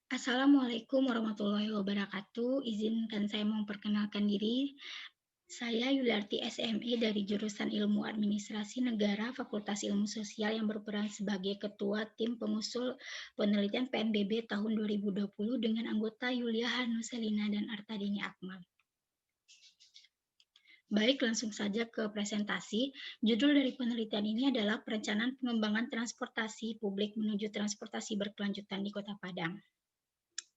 Assalamualaikum warahmatullahi wabarakatuh. Izinkan saya memperkenalkan diri. Saya Yuliarti SME dari jurusan Ilmu Administrasi Negara Fakultas Ilmu Sosial yang berperan sebagai Ketua Tim Pengusul Penelitian PNBB tahun 2020 dengan anggota Yulia Hanuselina dan Artadini Akmal. Baik, langsung saja ke presentasi. Judul dari penelitian ini adalah Perencanaan Pengembangan Transportasi Publik menuju Transportasi Berkelanjutan di Kota Padang.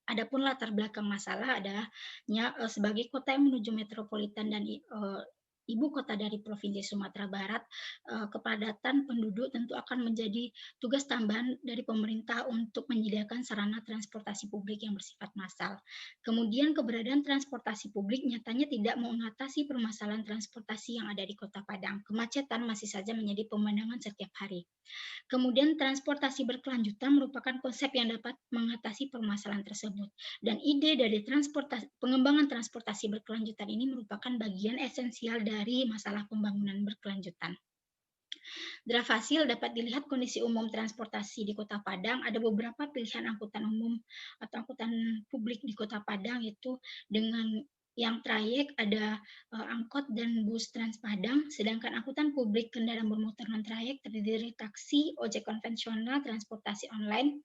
Adapun latar belakang masalah adanya sebagai kota yang menuju metropolitan dan ibu kota dari Provinsi Sumatera Barat, kepadatan penduduk tentu akan menjadi tugas tambahan dari pemerintah untuk menyediakan sarana transportasi publik yang bersifat massal. Kemudian keberadaan transportasi publik nyatanya tidak mengatasi permasalahan transportasi yang ada di Kota Padang. Kemacetan masih saja menjadi pemandangan setiap hari. Kemudian transportasi berkelanjutan merupakan konsep yang dapat mengatasi permasalahan tersebut. Dan ide dari pengembangan transportasi berkelanjutan ini merupakan bagian esensial dari masalah pembangunan berkelanjutan. Draft hasil dapat dilihat kondisi umum transportasi di Kota Padang. Ada beberapa pilihan angkutan umum atau angkutan publik di Kota Padang, yaitu dengan yang trayek ada angkot dan bus Trans Padang, sedangkan angkutan publik kendaraan bermotor non trayek terdiri dari taksi, ojek konvensional, transportasi online.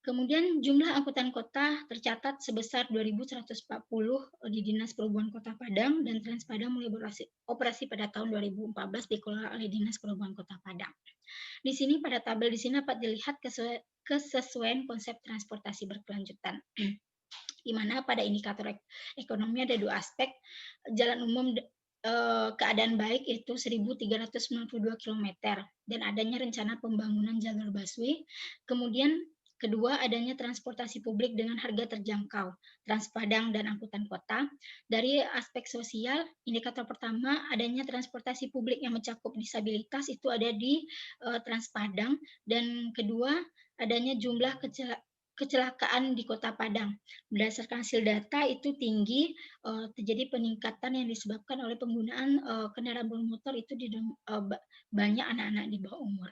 Kemudian jumlah angkutan kota tercatat sebesar 2.140 di Dinas Perhubungan Kota Padang, dan Trans Padang mulai operasi pada tahun 2014 dikelola oleh Dinas Perhubungan Kota Padang. Di sini pada tabel di sini dapat dilihat kesesuaian konsep transportasi berkelanjutan. Di mana pada indikator ekonomi ada dua aspek, jalan umum keadaan baik itu 1.392 km dan adanya rencana pembangunan jalur busway. Kemudian kedua, adanya transportasi publik dengan harga terjangkau, Trans Padang dan angkutan kota. Dari aspek sosial, indikator pertama adanya transportasi publik yang mencakup disabilitas itu ada di Trans Padang, dan kedua adanya jumlah kecelakaan di Kota Padang. Berdasarkan hasil data itu tinggi, terjadi peningkatan yang disebabkan oleh penggunaan kendaraan bermotor itu di banyak anak-anak di bawah umur.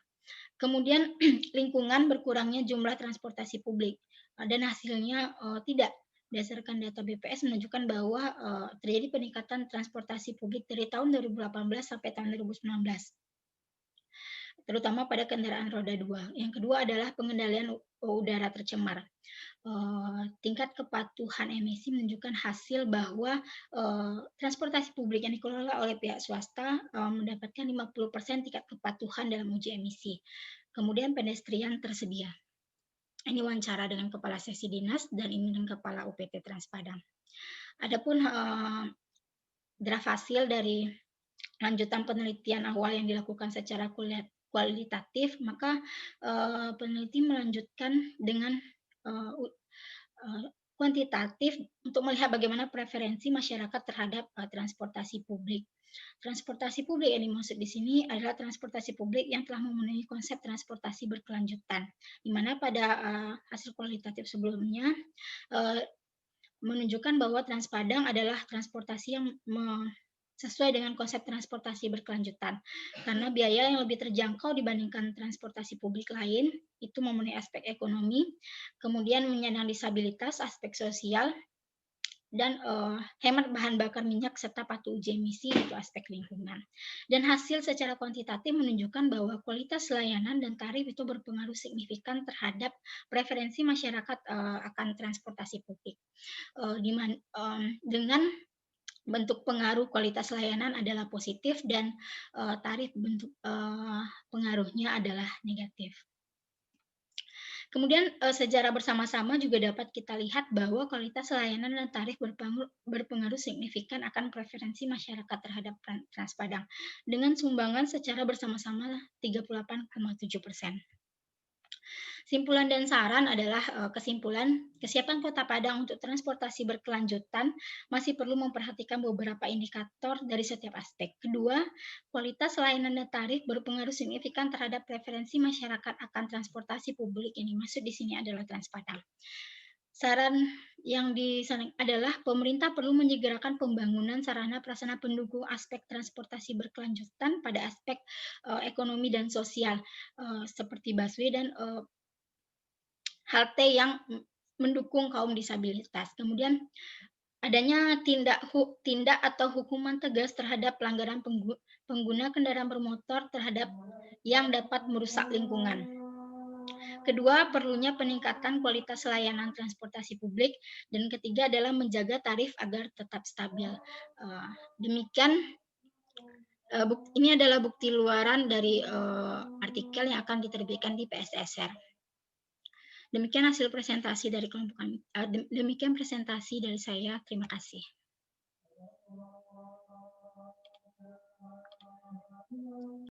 Kemudian lingkungan berkurangnya jumlah transportasi publik, dan hasilnya tidak. Berdasarkan data BPS menunjukkan bahwa terjadi peningkatan transportasi publik dari tahun 2018 sampai tahun 2019, terutama pada kendaraan roda 2. Yang kedua adalah pengendalian udara tercemar. Tingkat kepatuhan emisi menunjukkan hasil bahwa transportasi publik yang dikelola oleh pihak swasta mendapatkan 50% tingkat kepatuhan dalam uji emisi. Kemudian pedestrian tersedia. Ini wawancara dengan Kepala Seksi Dinas dan ini dengan Kepala UPT Trans Padang. Adapun draft hasil dari lanjutan penelitian awal yang dilakukan secara kualitatif, maka peneliti melanjutkan dengan kuantitatif untuk melihat bagaimana preferensi masyarakat terhadap transportasi publik. Transportasi publik yang dimaksud di sini adalah transportasi publik yang telah memenuhi konsep transportasi berkelanjutan, di mana pada hasil kualitatif sebelumnya menunjukkan bahwa Trans Padang adalah transportasi yang sesuai dengan konsep transportasi berkelanjutan, karena biaya yang lebih terjangkau dibandingkan transportasi publik lain, itu memenuhi aspek ekonomi, kemudian menyandang disabilitas, aspek sosial, dan hemat bahan bakar minyak serta patuh uji emisi itu aspek lingkungan. Dan hasil secara kuantitatif menunjukkan bahwa kualitas layanan dan tarif itu berpengaruh signifikan terhadap preferensi masyarakat akan transportasi publik. Dengan bentuk pengaruh kualitas layanan adalah positif dan tarif bentuk pengaruhnya adalah negatif. Kemudian secara bersama-sama juga dapat kita lihat bahwa kualitas layanan dan tarif berpengaruh signifikan akan preferensi masyarakat terhadap Trans Padang dengan sumbangan secara bersama-sama 38,7%. Simpulan dan saran adalah kesimpulan, kesiapan Kota Padang untuk transportasi berkelanjutan masih perlu memperhatikan beberapa indikator dari setiap aspek. Kedua, kualitas layanan dan tarif berpengaruh signifikan terhadap preferensi masyarakat akan transportasi publik. Yang dimaksud di sini adalah Trans Padang. Saran yang disarankan adalah pemerintah perlu menyegerakan pembangunan sarana prasarana pendukung aspek transportasi berkelanjutan pada aspek ekonomi dan sosial, seperti busway dan halte yang mendukung kaum disabilitas. Kemudian adanya tindak atau hukuman tegas terhadap pelanggaran pengguna kendaraan bermotor terhadap yang dapat merusak lingkungan. Kedua, perlunya peningkatan kualitas layanan transportasi publik, dan ketiga adalah menjaga tarif agar tetap stabil. Demikian, ini adalah bukti luaran dari artikel yang akan diterbitkan di PSSR. Demikian hasil presentasi dari kelompok kami. Demikian presentasi dari saya. Terima kasih.